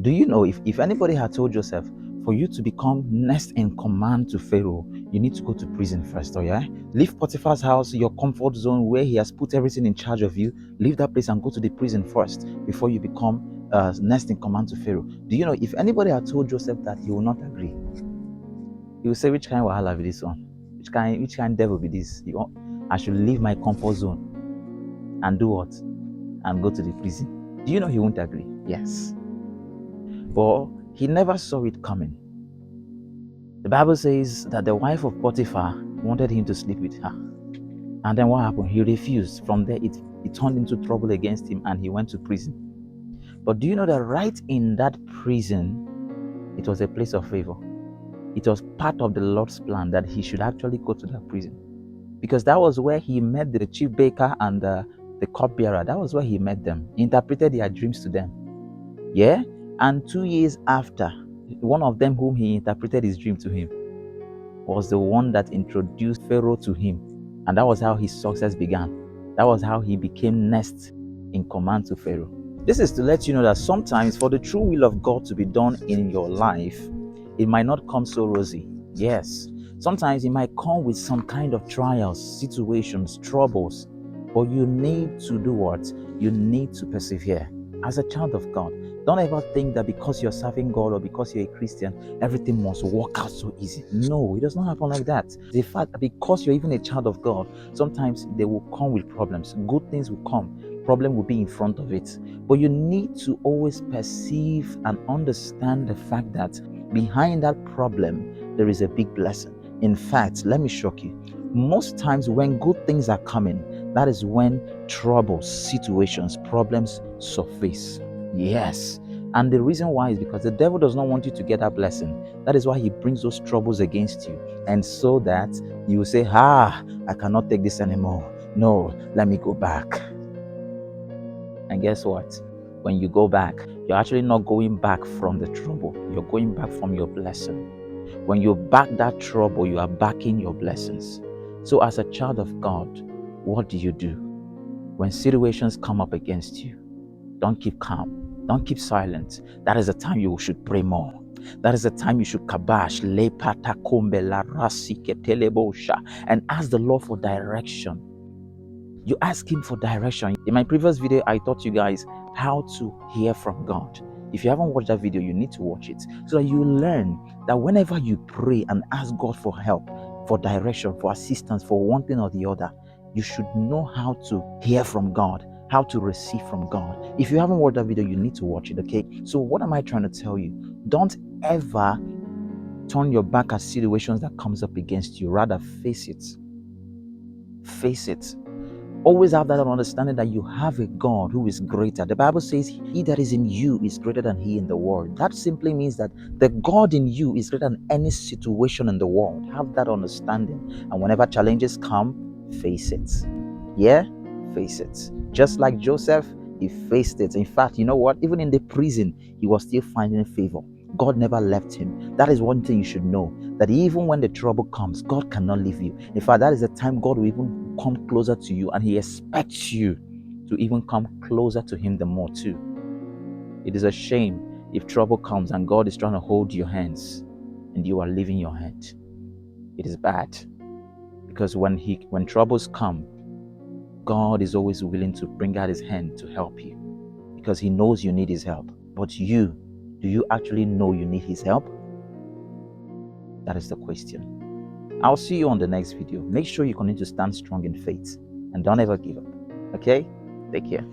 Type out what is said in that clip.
Do you know if anybody had told Joseph, for you to become next in command to Pharaoh, you need to go to prison first, oh yeah? Leave Potiphar's house, your comfort zone where he has put everything in charge of you. Leave that place and go to the prison first before you become next in command to Pharaoh. Do you know if anybody had told Joseph that, he will not agree? He will say, which kind of wahala be this one? Which kind devil be this? I should leave my comfort zone and do what? And go to the prison. Do you know he won't agree? Yes. But he never saw it coming. The Bible says that the wife of Potiphar wanted him to sleep with her. And then what happened? He refused. From there, it turned into trouble against him and he went to prison. But do you know that right in that prison, it was a place of favor? It was part of the Lord's plan that he should actually go to that prison. Because that was where he met the chief baker and the cupbearer. That was where he met them. He interpreted their dreams to them. Yeah? And 2 years after, one of them whom he interpreted his dream to him was the one that introduced Pharaoh to him. And that was how his success began. That was how he became next in command to Pharaoh. This is to let you know that sometimes for the true will of God to be done in your life, it might not come so rosy. Yes. Sometimes it might come with some kind of trials, situations, troubles. But you need to do what? You need to persevere. As a child of God, don't ever think that because you're serving God or because you're a Christian, everything must work out so easy. No, it does not happen like that. The fact that because you're even a child of God, sometimes they will come with problems. Good things will come. Problem will be in front of it. But you need to always perceive and understand the fact that behind that problem, there is a big blessing. In fact, let me shock you. Most times when good things are coming, that is when troubles, situations, problems surface. Yes. And the reason why is because the devil does not want you to get that blessing. That is why he brings those troubles against you. And so that you will say, I cannot take this anymore. No, let me go back. And guess what? When you go back, you're actually not going back from the trouble. You're going back from your blessing. When you back that trouble, you are backing your blessings. So as a child of God, what do? When situations come up against you, don't keep calm. Don't keep silent. That is the time you should pray more. That is the time you should kabash and ask the Lord for direction. You ask him for direction. In my previous video, I taught you guys how to hear from God. If you haven't watched that video, you need to watch it so that you learn that whenever you pray and ask God for help, for direction, for assistance, for one thing or the other, you should know how to hear from God, how to receive from God. If you haven't watched that video, you need to watch it, okay? So what am I trying to tell you? Don't ever turn your back at situations that comes up against you. Rather, face it. Face it. Always have that understanding that you have a God who is greater. The Bible says, he that is in you is greater than he in the world. That simply means that the God in you is greater than any situation in the world. Have that understanding. And whenever challenges come, face it. Yeah? Face it. Just like Joseph, he faced it. In fact, you know what? Even in the prison, he was still finding favor. God never left him. That is one thing you should know, that even when the trouble comes, God cannot leave you. In fact, that is the time God will even come closer to you, and he expects you to even come closer to him the more too. It is a shame if trouble comes and God is trying to hold your hands and you are leaving your hand. It is bad, because when troubles come, God is always willing to bring out his hand to help you, because he knows you need his help. But do you actually know you need his help? That is the question. I'll see you on the next video. Make sure you continue to stand strong in faith and don't ever give up. Okay? Take care.